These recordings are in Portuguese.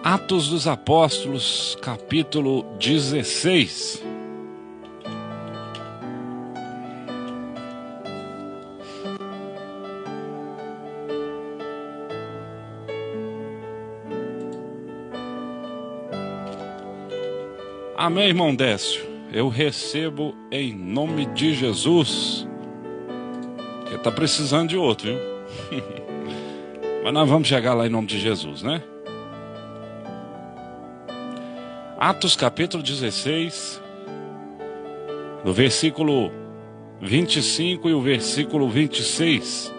Atos dos Apóstolos, capítulo 16. Amém, irmão Décio. Eu recebo em nome de Jesus. Porque tá precisando de outro, viu? Mas nós vamos chegar lá em nome de Jesus, né? Atos capítulo 16, no versículo 25 e o versículo 26.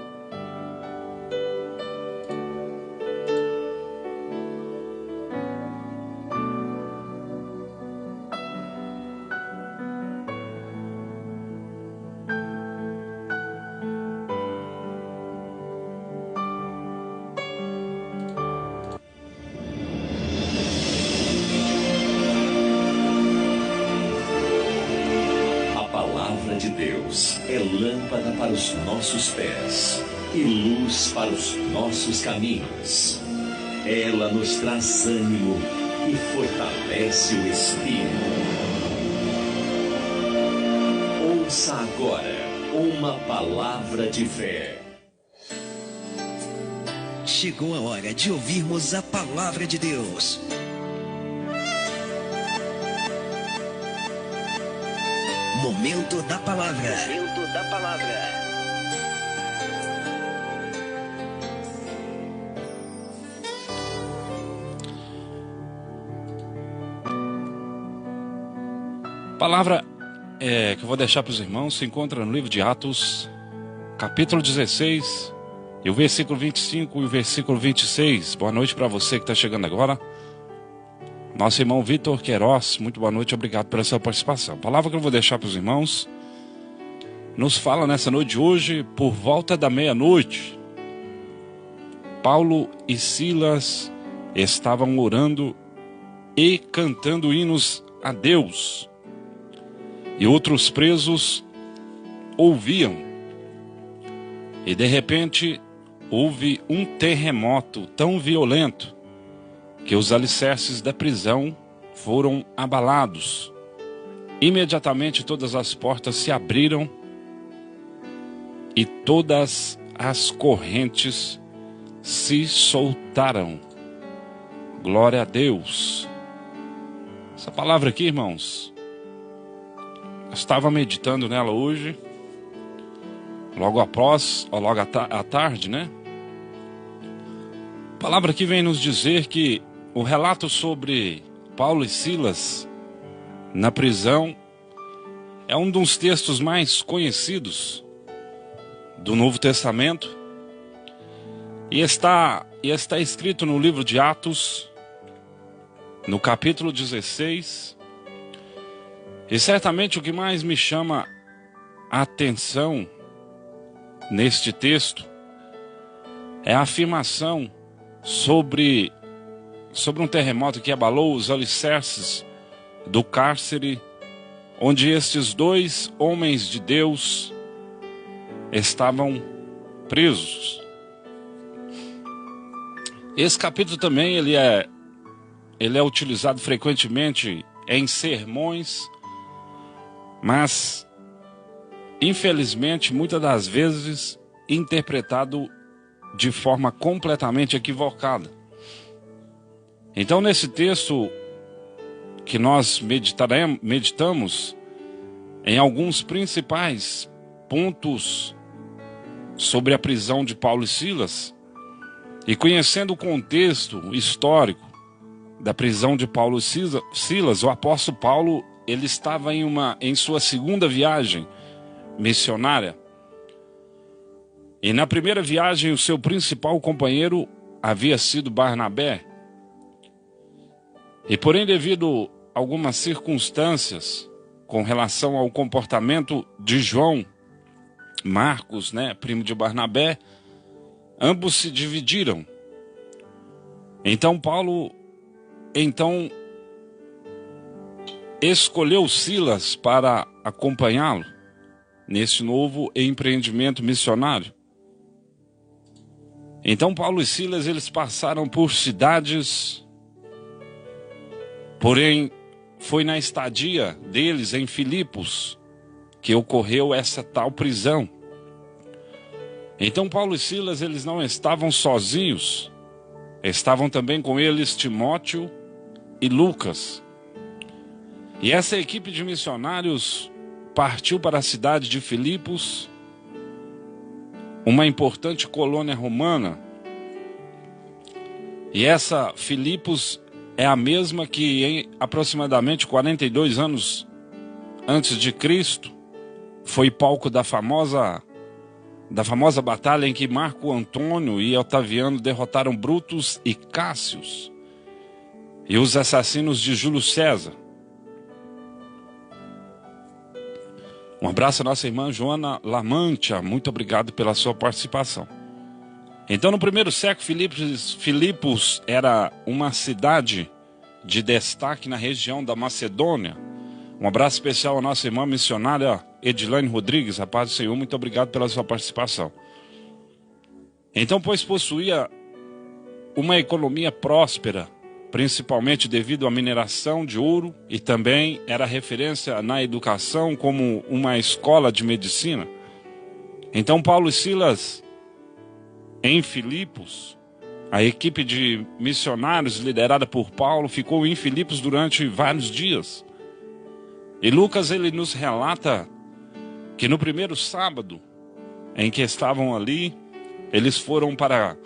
Lâmpada para os nossos pés e luz para os nossos caminhos. Ela nos traz ânimo e fortalece o espírito. Ouça agora uma palavra de fé. Chegou a hora de ouvirmos a palavra de Deus. Momento da palavra. Momento da palavra. A palavra que eu vou deixar para os irmãos se encontra no livro de Atos, capítulo 16, e o versículo 25 e o versículo 26. Boa noite para você que está chegando agora. Nosso irmão Vitor Queiroz, muito boa noite, obrigado pela sua participação. A palavra que eu vou deixar para os irmãos nos fala nessa noite de hoje, por volta da meia-noite. Paulo e Silas estavam orando e cantando hinos a Deus. E outros presos ouviam. E de repente houve um terremoto tão violento que os alicerces da prisão foram abalados. Imediatamente todas as portas se abriram e todas as correntes se soltaram. Glória a Deus. Essa palavra aqui, irmãos, eu estava meditando nela hoje, logo à tarde, né? A palavra aqui vem nos dizer que o relato sobre Paulo e Silas na prisão é um dos textos mais conhecidos do Novo Testamento e está escrito no livro de Atos, no capítulo 16. E certamente o que mais me chama a atenção neste texto é a afirmação sobre um terremoto que abalou os alicerces do cárcere, onde estes dois homens de Deus estavam presos. Esse capítulo também ele é utilizado frequentemente em sermões, mas infelizmente muitas das vezes interpretado de forma completamente equivocada. Então, nesse texto que nós meditamos em alguns principais pontos sobre a prisão de Paulo e Silas, e conhecendo o contexto histórico da prisão de Paulo e Silas, o apóstolo Paulo ele estava em sua segunda viagem missionária. E na primeira viagem o seu principal companheiro havia sido Barnabé. E porém, devido a algumas circunstâncias com relação ao comportamento de João Marcos, né, primo de Barnabé, ambos se dividiram. Então Paulo escolheu Silas para acompanhá-lo nesse novo empreendimento missionário. Então Paulo e Silas eles passaram por cidades Porém, foi na estadia deles em Filipos que ocorreu essa tal prisão. Então Paulo e Silas, eles não estavam sozinhos. Estavam também com eles Timóteo e Lucas. E essa equipe de missionários partiu para a cidade de Filipos, uma importante colônia romana. E essa Filipos é a mesma que em aproximadamente 42 anos antes de Cristo foi palco da famosa batalha em que Marco Antônio e Otaviano derrotaram Brutus e Cássius e os assassinos de Júlio César. Um abraço à nossa irmã Joana Lamantia, muito obrigado pela sua participação. Então, no primeiro século, Filipos era uma cidade de destaque na região da Macedônia. Um abraço especial à nossa irmã missionária Edilane Rodrigues. A paz do Senhor, muito obrigado pela sua participação. Então, pois possuía uma economia próspera, principalmente devido à mineração de ouro, e também era referência na educação como uma escola de medicina. Então, Paulo e Silas, em Filipos, a equipe de missionários liderada por Paulo ficou em Filipos durante vários dias. E Lucas, ele nos relata que no primeiro sábado em que estavam ali, eles foram para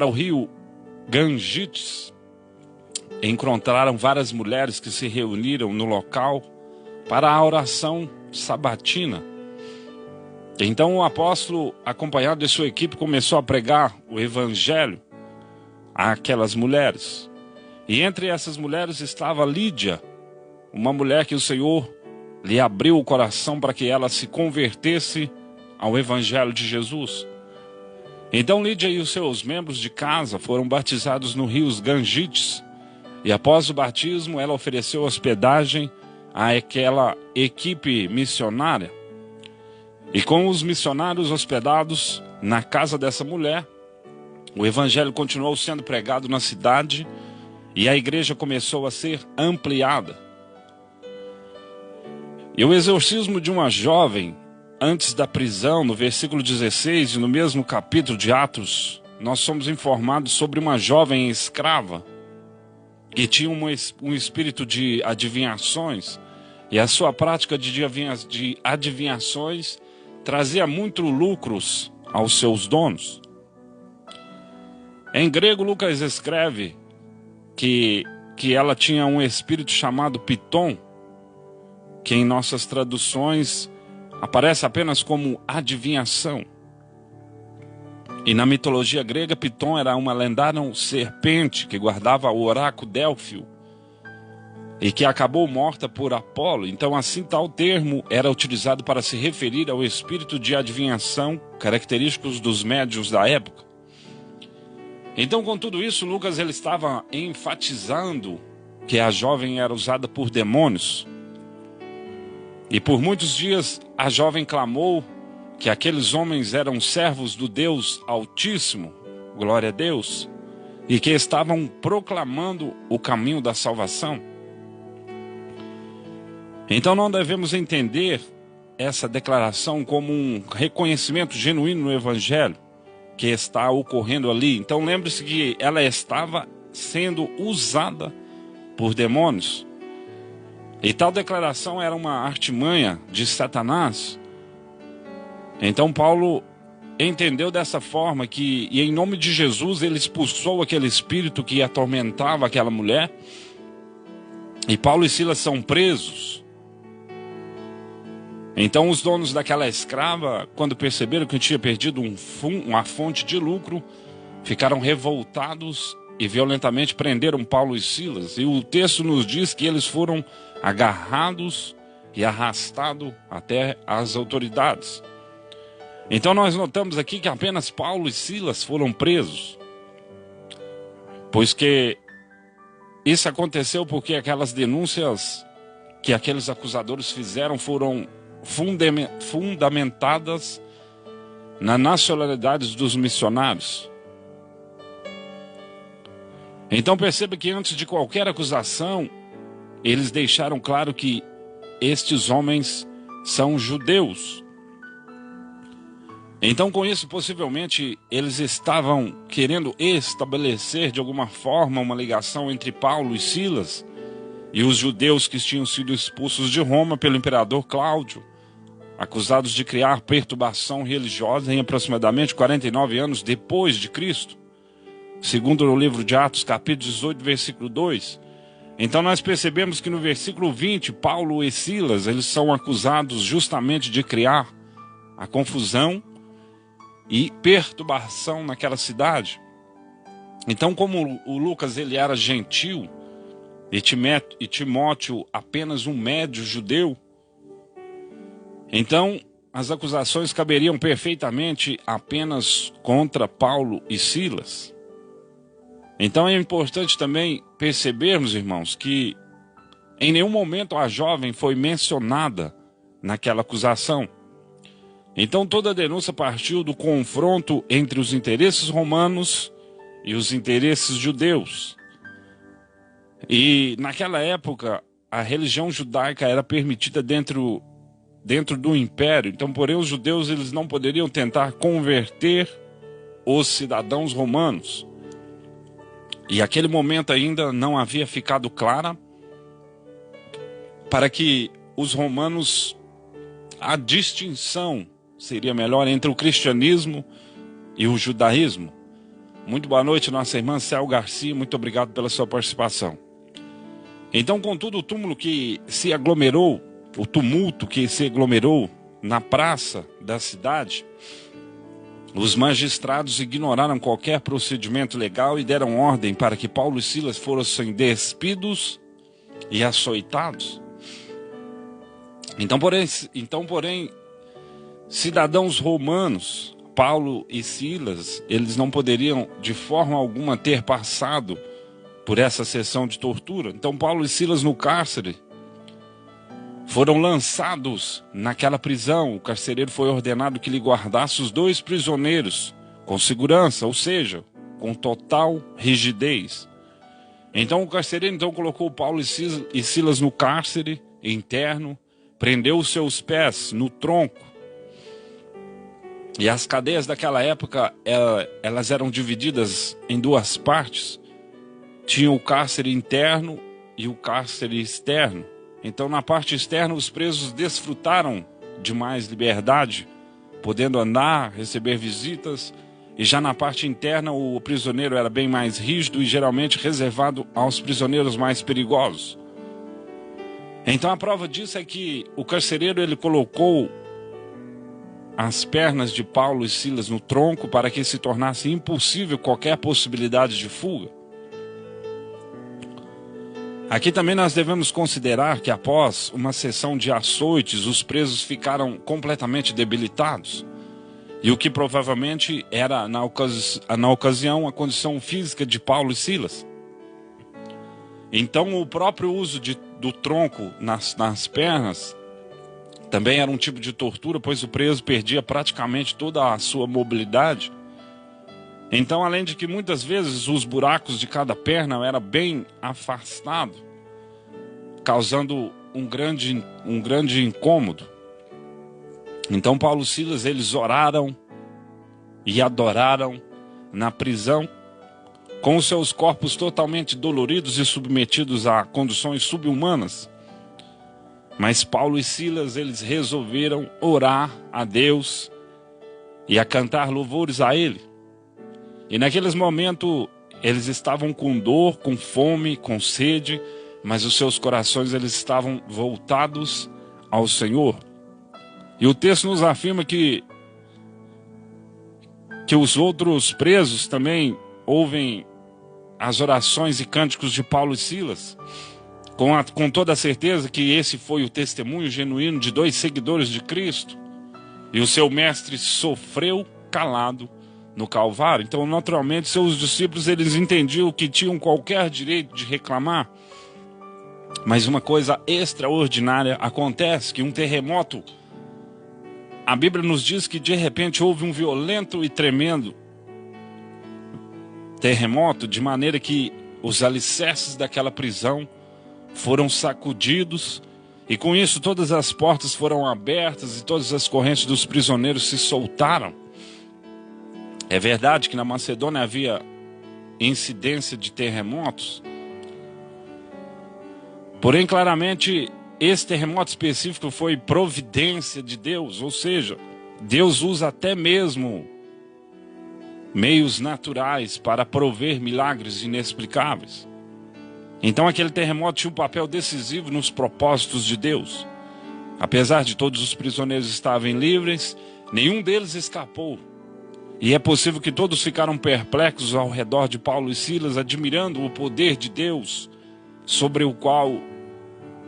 o rio Gangites. Encontraram várias mulheres que se reuniram no local para a oração sabatina. Então o apóstolo, acompanhado de sua equipe, começou a pregar o evangelho àquelas mulheres. E entre essas mulheres estava Lídia, uma mulher que o Senhor lhe abriu o coração para que ela se convertesse ao evangelho de Jesus. Então Lídia e os seus membros de casa foram batizados no rio Gangites. E após o batismo, ela ofereceu hospedagem àquela equipe missionária. E com os missionários hospedados na casa dessa mulher, o evangelho continuou sendo pregado na cidade e a igreja começou a ser ampliada. E o exorcismo de uma jovem antes da prisão, no versículo 16, e no mesmo capítulo de Atos, nós somos informados sobre uma jovem escrava que tinha um espírito de adivinhações, e a sua prática de adivinhações trazia muitos lucros aos seus donos. Em grego, Lucas escreve que ela tinha um espírito chamado Piton, que em nossas traduções aparece apenas como adivinhação. E na mitologia grega, Piton era uma lendária serpente que guardava o oráculo Délfio e que acabou morta por Apolo. Então, assim, tal termo era utilizado para se referir ao espírito de adivinhação característicos dos médiuns da época. Então, com tudo isso, Lucas ele estava enfatizando que a jovem era usada por demônios. E por muitos dias a jovem clamou que aqueles homens eram servos do Deus Altíssimo, glória a Deus, e que estavam proclamando o caminho da salvação. Então não devemos entender essa declaração como um reconhecimento genuíno no Evangelho que está ocorrendo ali. Então lembre-se que ela estava sendo usada por demônios. E tal declaração era uma artimanha de Satanás. Então Paulo entendeu dessa forma que, e em nome de Jesus, ele expulsou aquele espírito que atormentava aquela mulher. E Paulo e Silas são presos. Então os donos daquela escrava, quando perceberam que tinha perdido uma fonte de lucro, ficaram revoltados e violentamente prenderam Paulo e Silas. E o texto nos diz que eles foram agarrados e arrastados até as autoridades. Então nós notamos aqui que apenas Paulo e Silas foram presos, pois que isso aconteceu porque aquelas denúncias que aqueles acusadores fizeram foram fundamentadas na nacionalidade dos missionários. Então perceba que antes de qualquer acusação, eles deixaram claro que estes homens são judeus. Então, com isso, possivelmente, eles estavam querendo estabelecer de alguma forma uma ligação entre Paulo e Silas e os judeus que tinham sido expulsos de Roma pelo imperador Cláudio, acusados de criar perturbação religiosa em aproximadamente 49 anos depois de Cristo, segundo o livro de Atos, capítulo 18, versículo 2. Então nós percebemos que no versículo 20, Paulo e Silas, eles são acusados justamente de criar a confusão e perturbação naquela cidade. Então, como o Lucas ele era gentil e Timóteo apenas um médio judeu, então as acusações caberiam perfeitamente apenas contra Paulo e Silas. Então é importante também percebermos, irmãos, que em nenhum momento a jovem foi mencionada naquela acusação. Então toda a denúncia partiu do confronto entre os interesses romanos e os interesses judeus. E naquela época a religião judaica era permitida dentro do império. Então, porém, os judeus eles não poderiam tentar converter os cidadãos romanos. E aquele momento ainda não havia ficado clara para que os romanos, a distinção seria melhor entre o cristianismo e o judaísmo. Muito boa noite, nossa irmã Céu Garcia, muito obrigado pela sua participação. Então, contudo, o tumulto que se aglomerou na praça da cidade, os magistrados ignoraram qualquer procedimento legal e deram ordem para que Paulo e Silas fossem despidos e açoitados. Então, porém, cidadãos romanos, Paulo e Silas, eles não poderiam de forma alguma ter passado por essa sessão de tortura. Então, Paulo e Silas no cárcere foram lançados naquela prisão. O carcereiro foi ordenado que lhe guardasse os 2 prisioneiros com segurança, ou seja, com total rigidez. Então o carcereiro colocou Paulo e Silas no cárcere interno, prendeu os seus pés no tronco. E as cadeias daquela época, elas eram divididas em 2 partes. Tinha o cárcere interno e o cárcere externo. Então, na parte externa, os presos desfrutaram de mais liberdade, podendo andar, receber visitas. E já na parte interna, o prisioneiro era bem mais rígido e geralmente reservado aos prisioneiros mais perigosos. Então, a prova disso é que o carcereiro ele colocou as pernas de Paulo e Silas no tronco para que se tornasse impossível qualquer possibilidade de fuga. Aqui também nós devemos considerar que após uma sessão de açoites, os presos ficaram completamente debilitados. E o que provavelmente era, na ocasião, a condição física de Paulo e Silas. Então o próprio uso do tronco nas pernas também era um tipo de tortura, pois o preso perdia praticamente toda a sua mobilidade. Então, além de que muitas vezes os buracos de cada perna eram bem afastados, causando um grande incômodo. Então, Paulo e Silas, eles oraram e adoraram na prisão, com os seus corpos totalmente doloridos e submetidos a condições subhumanas. Mas Paulo e Silas, eles resolveram orar a Deus e a cantar louvores a Ele. E naqueles momentos, eles estavam com dor, com fome, com sede, mas os seus corações eles estavam voltados ao Senhor. E o texto nos afirma que os outros presos também ouvem as orações e cânticos de Paulo e Silas, com toda a certeza que esse foi o testemunho genuíno de 2 seguidores de Cristo. E o seu mestre sofreu calado no Calvário. Então, naturalmente, seus discípulos eles entendiam que tinham qualquer direito de reclamar. Mas uma coisa extraordinária acontece, que um terremoto, a Bíblia nos diz que de repente houve um violento e tremendo terremoto, de maneira que os alicerces daquela prisão foram sacudidos, e com isso todas as portas foram abertas e todas as correntes dos prisioneiros se soltaram. É verdade que na Macedônia havia incidência de terremotos, porém claramente esse terremoto específico foi providência de Deus, ou seja, Deus usa até mesmo meios naturais para prover milagres inexplicáveis. Então aquele terremoto tinha um papel decisivo nos propósitos de Deus. Apesar de todos os prisioneiros estarem livres, nenhum deles escapou. E é possível que todos ficaram perplexos ao redor de Paulo e Silas, admirando o poder de Deus sobre o qual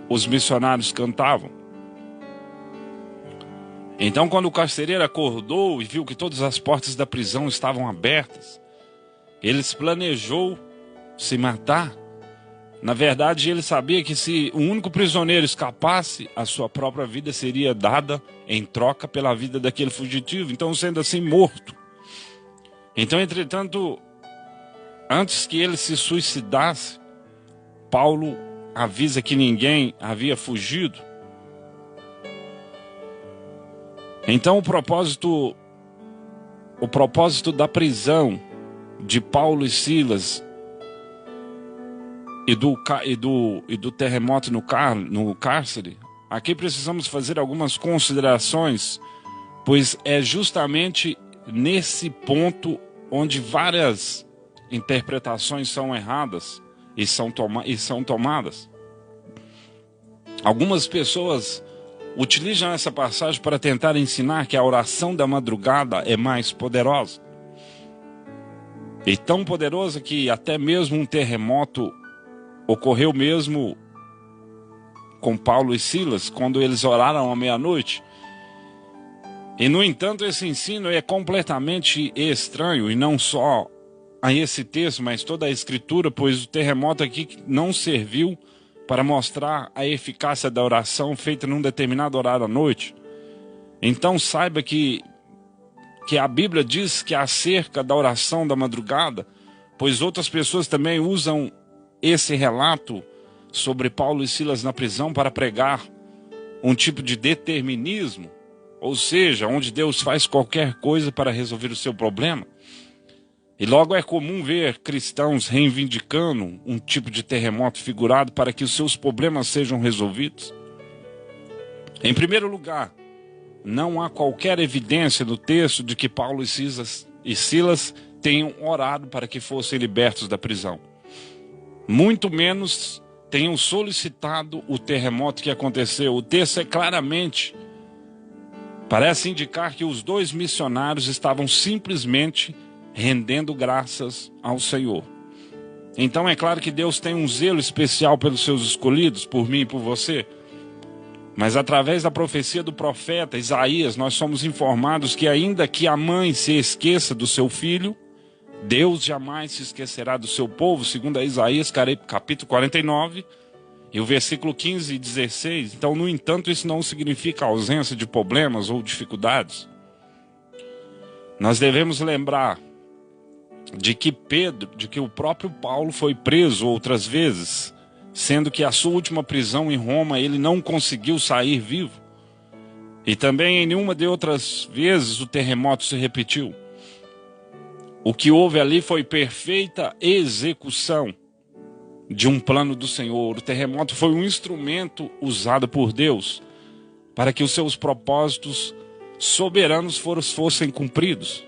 os missionários cantavam. Então, quando o carcereiro acordou e viu que todas as portas da prisão estavam abertas, ele planejou se matar. Na verdade, ele sabia que se o único prisioneiro escapasse, a sua própria vida seria dada em troca pela vida daquele fugitivo, então sendo assim morto. Então, entretanto, antes que ele se suicidasse, Paulo avisa que ninguém havia fugido. Então o propósito da prisão de Paulo e Silas e do terremoto no cárcere, aqui precisamos fazer algumas considerações, pois é justamente nesse ponto onde várias interpretações são erradas e são tomadas. Algumas pessoas utilizam essa passagem para tentar ensinar que a oração da madrugada é mais poderosa. E tão poderosa que até mesmo um terremoto ocorreu mesmo com Paulo e Silas, quando eles oraram à meia-noite. E, no entanto, esse ensino é completamente estranho, e não só a esse texto, mas toda a Escritura, pois o terremoto aqui não serviu para mostrar a eficácia da oração feita num determinado horário à noite. Então saiba que a Bíblia diz que acerca da oração da madrugada, pois outras pessoas também usam esse relato sobre Paulo e Silas na prisão para pregar um tipo de determinismo, ou seja, onde Deus faz qualquer coisa para resolver o seu problema. E logo é comum ver cristãos reivindicando um tipo de terremoto figurado para que os seus problemas sejam resolvidos. Em primeiro lugar, não há qualquer evidência no texto de que Paulo e Silas tenham orado para que fossem libertos da prisão. Muito menos tenham solicitado o terremoto que aconteceu. O texto parece indicar que os dois missionários estavam simplesmente rendendo graças ao Senhor. Então é claro que Deus tem um zelo especial pelos seus escolhidos, por mim e por você. Mas através da profecia do profeta Isaías, nós somos informados que ainda que a mãe se esqueça do seu filho, Deus jamais se esquecerá do seu povo, segundo Isaías capítulo 49, e o versículo 15 e 16. Então, no entanto, isso não significa ausência de problemas ou dificuldades. Nós devemos lembrar de que o próprio Paulo foi preso outras vezes, sendo que a sua última prisão em Roma ele não conseguiu sair vivo. E também em nenhuma de outras vezes o terremoto se repetiu. O que houve ali foi perfeita execução de um plano do Senhor. O terremoto foi um instrumento usado por Deus para que os seus propósitos soberanos fossem cumpridos.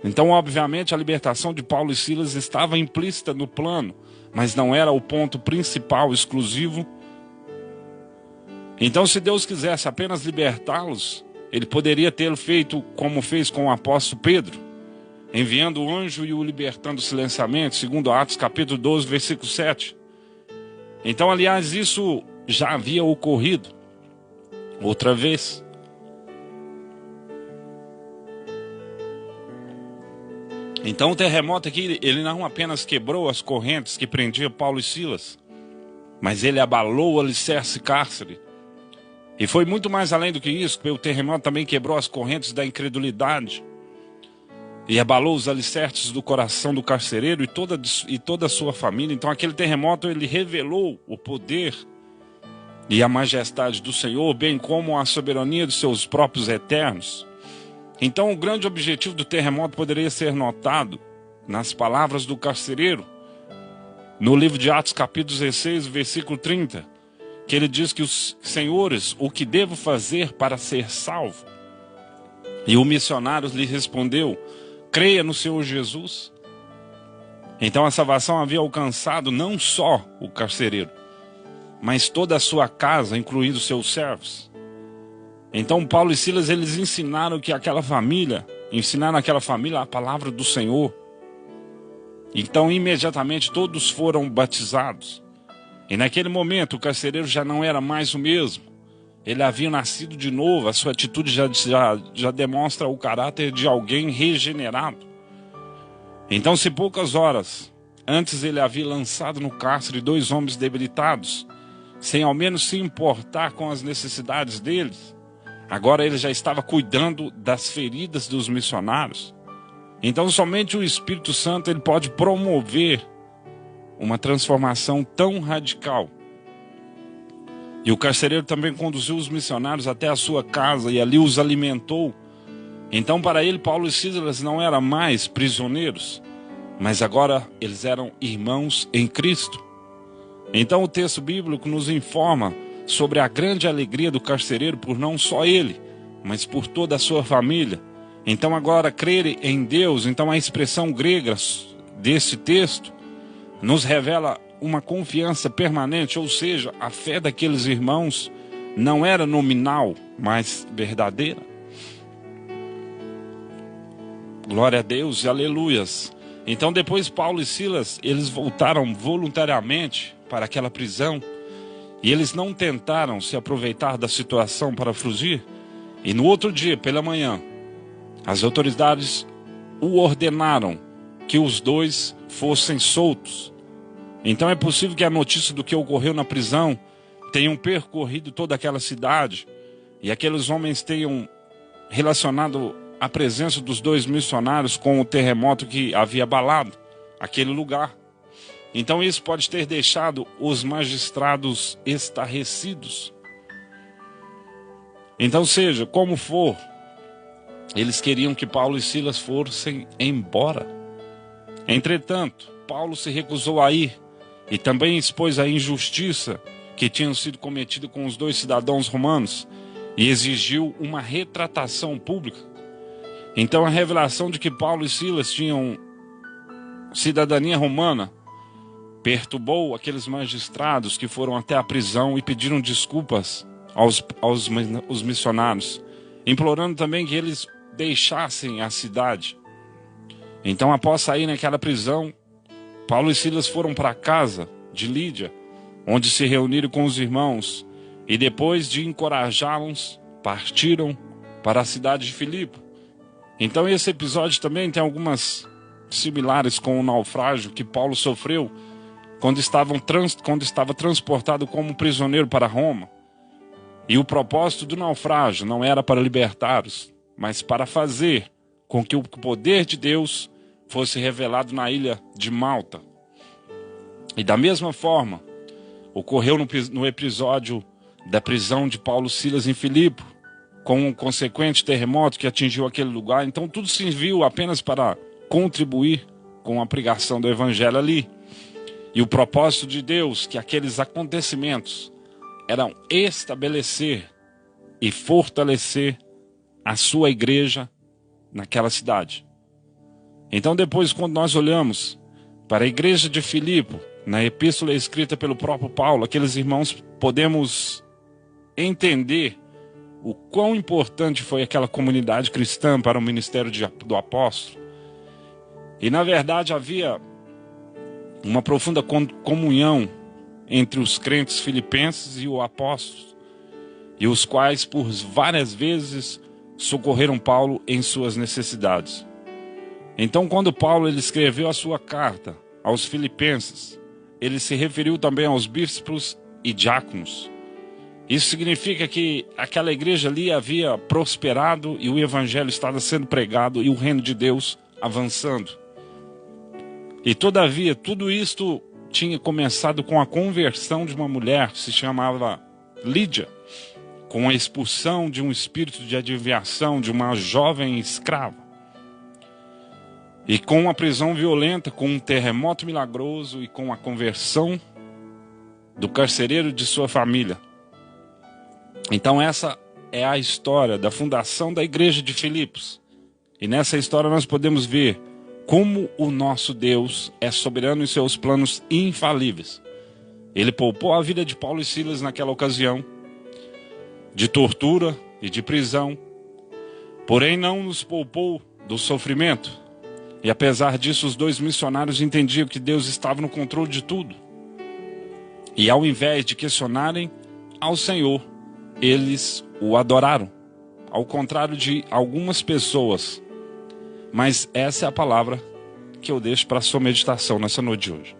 Então, obviamente, a libertação de Paulo e Silas estava implícita no plano, mas não era o ponto principal, exclusivo. Então, se Deus quisesse apenas libertá-los, ele poderia tê-lo feito como fez com o apóstolo Pedro, enviando o anjo e o libertando silenciamente, segundo Atos capítulo 12, versículo 7. Então, aliás, isso já havia ocorrido outra vez. Então o terremoto aqui, ele não apenas quebrou as correntes que prendiam Paulo e Silas, mas ele abalou o alicerce cárcere. E foi muito mais além do que isso, porque o terremoto também quebrou as correntes da incredulidade. e abalou os alicerces do coração do carcereiro e toda a sua família. Então aquele terremoto ele revelou o poder e a majestade do Senhor, bem como a soberania dos seus próprios eternos. Então o grande objetivo do terremoto poderia ser notado nas palavras do carcereiro, no livro de Atos capítulo 16, versículo 30, que ele diz que os senhores, o que devo fazer para ser salvo? E o missionário lhe respondeu, creia no Senhor Jesus. Então a salvação havia alcançado não só o carcereiro, mas toda a sua casa, incluindo seus servos. Então Paulo e Silas, eles ensinaram aquela família a palavra do Senhor. Então imediatamente todos foram batizados. E naquele momento o carcereiro já não era mais o mesmo. Ele havia nascido de novo, a sua atitude já demonstra o caráter de alguém regenerado. Então, se poucas horas antes ele havia lançado no cárcere 2 homens debilitados, sem ao menos se importar com as necessidades deles, agora ele já estava cuidando das feridas dos missionários. Então, somente o Espírito Santo ele pode promover uma transformação tão radical. E o carcereiro também conduziu os missionários até a sua casa e ali os alimentou. Então para ele, Paulo e Silas não eram mais prisioneiros, mas agora eles eram irmãos em Cristo. Então o texto bíblico nos informa sobre a grande alegria do carcereiro por não só ele, mas por toda a sua família. Então agora crer em Deus, então a expressão grega desse texto nos revela uma confiança permanente, ou seja, a fé daqueles irmãos não era nominal, mas verdadeira. Glória a Deus e aleluias. Então depois Paulo e Silas, eles voltaram voluntariamente para aquela prisão e eles não tentaram se aproveitar da situação para fugir. E no outro dia, pela manhã, as autoridades o ordenaram que os 2 fossem soltos. Então é possível que a notícia do que ocorreu na prisão tenham percorrido toda aquela cidade e aqueles homens tenham relacionado a presença dos 2 missionários com o terremoto que havia abalado aquele lugar. Então isso pode ter deixado os magistrados estarrecidos. Então seja como for, eles queriam que Paulo e Silas fossem embora. Entretanto, Paulo se recusou a ir e também expôs a injustiça que tinha sido cometida com os 2 cidadãos romanos e exigiu uma retratação pública. Então a revelação de que Paulo e Silas tinham cidadania romana perturbou aqueles magistrados que foram até a prisão e pediram desculpas aos missionários, implorando também que eles deixassem a cidade. Então após sair naquela prisão, Paulo e Silas foram para a casa de Lídia, onde se reuniram com os irmãos, e depois de encorajá-los, partiram para a cidade de Filipe. Então esse episódio também tem algumas similares com o naufrágio que Paulo sofreu quando estava transportado como prisioneiro para Roma. E o propósito do naufrágio não era para libertá-los, mas para fazer com que o poder de Deus fosse revelado na ilha de Malta. E da mesma forma, ocorreu no episódio da prisão de Paulo e Silas em Filipe, com um consequente terremoto que atingiu aquele lugar. Então tudo serviu apenas para contribuir com a pregação do evangelho ali. E o propósito de Deus, que aqueles acontecimentos eram estabelecer e fortalecer a sua igreja naquela cidade. Então depois, quando nós olhamos para a igreja de Filipe, na epístola escrita pelo próprio Paulo, aqueles irmãos, podemos entender o quão importante foi aquela comunidade cristã para o ministério do apóstolo. E na verdade havia uma profunda comunhão entre os crentes filipenses e o apóstolo, e os quais por várias vezes socorreram Paulo em suas necessidades. Então quando Paulo ele escreveu a sua carta aos filipenses, ele se referiu também aos bispos e diáconos. Isso significa que aquela igreja ali havia prosperado e o evangelho estava sendo pregado e o reino de Deus avançando. E todavia, tudo isto tinha começado com a conversão de uma mulher que se chamava Lídia, com a expulsão de um espírito de adivinhação de uma jovem escrava. E com a prisão violenta, com um terremoto milagroso e com a conversão do carcereiro de sua família. Então essa é a história da fundação da igreja de Filipos. E nessa história nós podemos ver como o nosso Deus é soberano em seus planos infalíveis. Ele poupou a vida de Paulo e Silas naquela ocasião, de tortura e de prisão, porém não nos poupou do sofrimento. E apesar disso, os dois missionários entendiam que Deus estava no controle de tudo. E ao invés de questionarem ao Senhor, eles o adoraram, ao contrário de algumas pessoas. Mas essa é a palavra que eu deixo para a sua meditação nessa noite de hoje.